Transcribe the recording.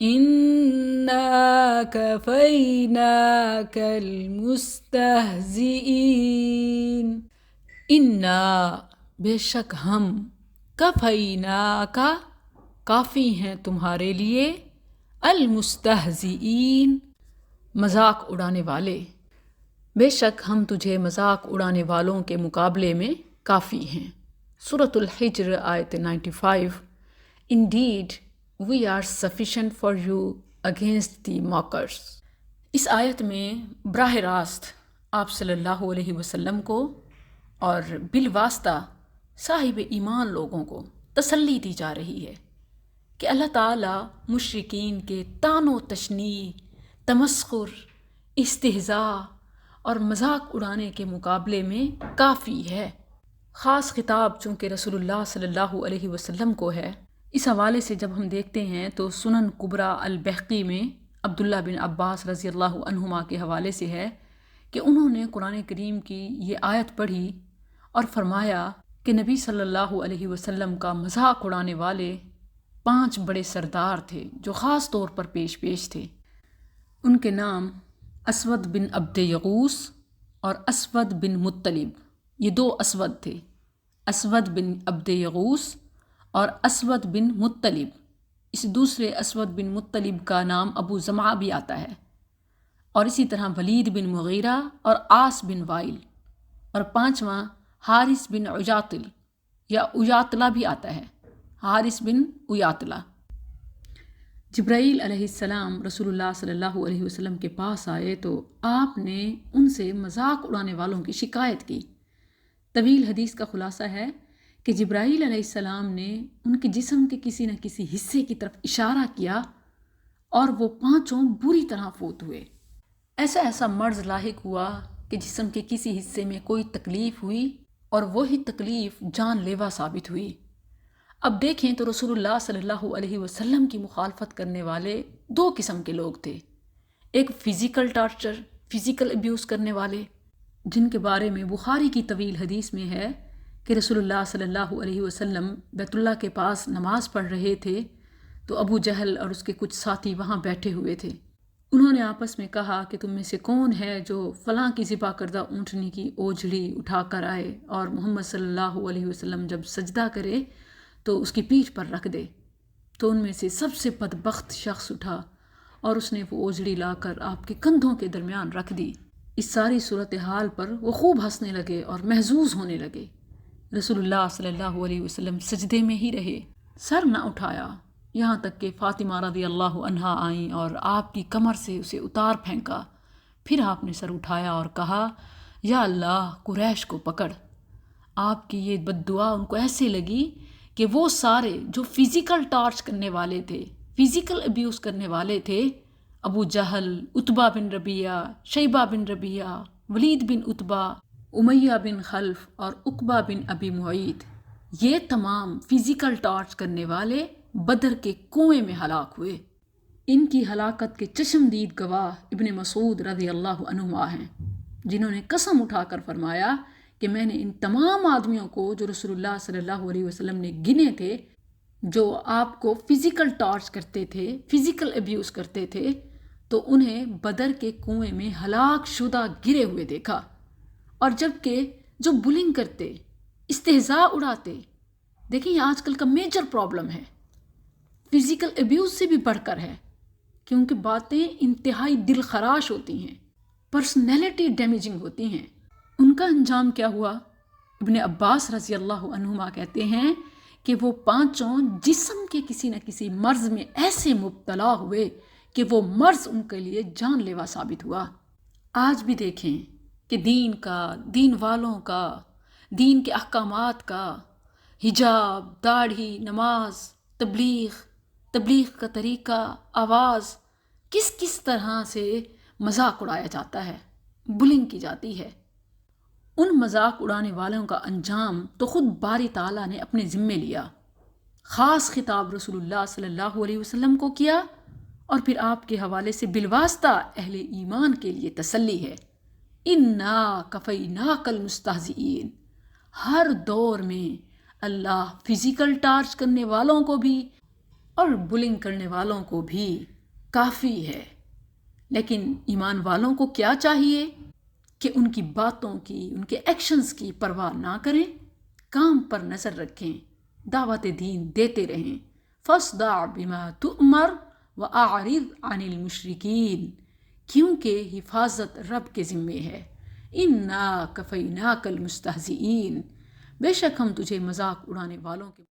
إنا كفيناك المستهزئين. انا بے شک ہم کفیناک کافی ہیں تمہارے لیے، المستہزئین مذاق اڑانے والے، بے شک ہم تجھے مذاق اڑانے والوں کے مقابلے میں کافی ہیں۔ سورۃ الحجر آیت 95۔ Indeed, we are sufficient for you against the mockers۔ اس آیت میں براہ راست آپ صلی اللہ علیہ وسلم کو اور بالواسطہ صاحب ایمان لوگوں کو تسلی دی جا رہی ہے کہ اللہ تعالیٰ مشرکین کے طعن و تشنیع، تمسخر، استہزاء اور مذاق اڑانے کے مقابلے میں کافی ہے۔ خاص خطاب چونکہ رسول اللہ صلی اللہ علیہ وسلم کو ہے، اس حوالے سے جب ہم دیکھتے ہیں تو سنن کبریٰ البیہقی میں عبداللہ بن عباس رضی اللہ عنہما کے حوالے سے ہے کہ انہوں نے قرآن کریم کی یہ آیت پڑھی اور فرمایا کہ نبی صلی اللہ علیہ وسلم کا مذاق اڑانے والے 5 بڑے سردار تھے جو خاص طور پر پیش تھے۔ ان کے نام اسود بن عبد یغوث اور اسود بن مطلب، یہ 2 اسود تھے، اسود بن عبد یغوث اور اسود بن مطلب۔ اس دوسرے اسود بن مطلب کا نام ابو زمعہ بھی آتا ہے، اور اسی طرح ولید بن مغیرہ اور عاص بن وائل، اور 5واں حارث بن عیاطل یا عیاطلہ بھی آتا ہے، حارث بن عیاطلہ۔ جبرائیل علیہ السلام رسول اللہ صلی اللہ علیہ وسلم کے پاس آئے تو آپ نے ان سے مذاق اڑانے والوں کی شکایت کی۔ طویل حدیث کا خلاصہ ہے کہ جبرائیل علیہ السلام نے ان کے جسم کے کسی نہ کسی حصے کی طرف اشارہ کیا اور وہ 5 بری طرح فوت ہوئے۔ ایسا مرض لاحق ہوا کہ جسم کے کسی حصے میں کوئی تکلیف ہوئی اور وہی تکلیف جان لیوا ثابت ہوئی۔ اب دیکھیں تو رسول اللہ صلی اللہ علیہ وسلم کی مخالفت کرنے والے 2 قسم کے لوگ تھے، ایک فزیکل ٹارچر، فزیکل ابیوز کرنے والے، جن کے بارے میں بخاری کی طویل حدیث میں ہے کہ رسول اللہ صلی اللہ علیہ وسلم بیت اللہ کے پاس نماز پڑھ رہے تھے تو ابو جہل اور اس کے کچھ ساتھی وہاں بیٹھے ہوئے تھے۔ انہوں نے آپس میں کہا کہ تم میں سے کون ہے جو فلاں کی ذبح کردہ اونٹنی کی اوجھڑی اٹھا کر آئے اور محمد صلی اللہ علیہ وسلم جب سجدہ کرے تو اس کی پیٹھ پر رکھ دے۔ تو ان میں سے سب سے بدبخت شخص اٹھا اور اس نے وہ اوجھڑی لا کر آپ کے کندھوں کے درمیان رکھ دی۔ اس ساری صورتحال پر وہ خوب ہنسنے لگے اور محظوظ ہونے لگے۔ رسول اللہ صلی اللہ علیہ وسلم سجدے میں ہی رہے، سر نہ اٹھایا، یہاں تک کہ فاطمہ رضی اللہ عنہا آئیں اور آپ کی کمر سے اسے اتار پھینکا۔ پھر آپ نے سر اٹھایا اور کہا، یا اللہ قریش کو پکڑ۔ آپ کی یہ بد دعا ان کو ایسے لگی کہ وہ سارے جو فزیکل ٹارچ کرنے والے تھے، فزیکل ابیوز کرنے والے تھے، ابو جہل، عتبہ بن ربیعہ، شیبہ بن ربیعہ، ولید بن عتبہ، امیہ بن خلف اور عقبہ بن ابی معیط، یہ تمام فزیکل ٹارچ کرنے والے بدر کے کنویں میں ہلاک ہوئے۔ ان کی ہلاکت کے چشمدید گواہ ابن مسعود رضی اللہ عنہما ہیں، جنہوں نے قسم اٹھا کر فرمایا کہ میں نے ان تمام آدمیوں کو جو رسول اللہ صلی اللہ علیہ وسلم نے گنے تھے، جو آپ کو فزیکل ٹارچ کرتے تھے، فزیکل ابیوز کرتے تھے، تو انہیں بدر کے کنویں میں ہلاک شدہ گرے ہوئے دیکھا۔ اور جبکہ جو بلنگ کرتے، استہزاء اڑاتے، دیکھیں یہ آج کل کا میجر پرابلم ہے، فزیکل ابیوز سے بھی بڑھ کر ہے، کیونکہ باتیں انتہائی دل خراش ہوتی ہیں، پرسنالٹی ڈیمیجنگ ہوتی ہیں۔ ان کا انجام کیا ہوا؟ ابن عباس رضی اللہ عنہما کہتے ہیں کہ وہ 5 جسم کے کسی نہ کسی مرض میں ایسے مبتلا ہوئے کہ وہ مرض ان کے لیے جان لیوا ثابت ہوا۔ آج بھی دیکھیں کہ دین کا، دین والوں کا، دین کے احکامات کا، حجاب، داڑھی، نماز، تبلیغ کا طریقہ، آواز، کس طرح سے مذاق اڑایا جاتا ہے، بلنگ کی جاتی ہے۔ ان مذاق اڑانے والوں کا انجام تو خود باری تعالیٰ نے اپنے ذمے لیا، خاص خطاب رسول اللہ صلی اللہ علیہ وسلم کو کیا، اور پھر آپ کے حوالے سے بالواسطہ اہل ایمان کے لیے تسلی ہے، انا کفیناک المستہزئین۔ ہر دور میں اللہ فزیکل ٹارچ کرنے والوں کو بھی اور بلنگ کرنے والوں کو بھی کافی ہے۔ لیکن ایمان والوں کو کیا چاہیے کہ ان کی باتوں کی، ان کے ایکشنز کی پرواہ نہ کریں، کام پر نظر رکھیں، دعوت دین دیتے رہیں۔ فاصدع بما تؤمر وأعرض عن المشرکین، کیونکہ حفاظت رب کے ذمے ہے۔ انا کفیناک المستہزئین، بے شک ہم تجھے مذاق اڑانے والوں کے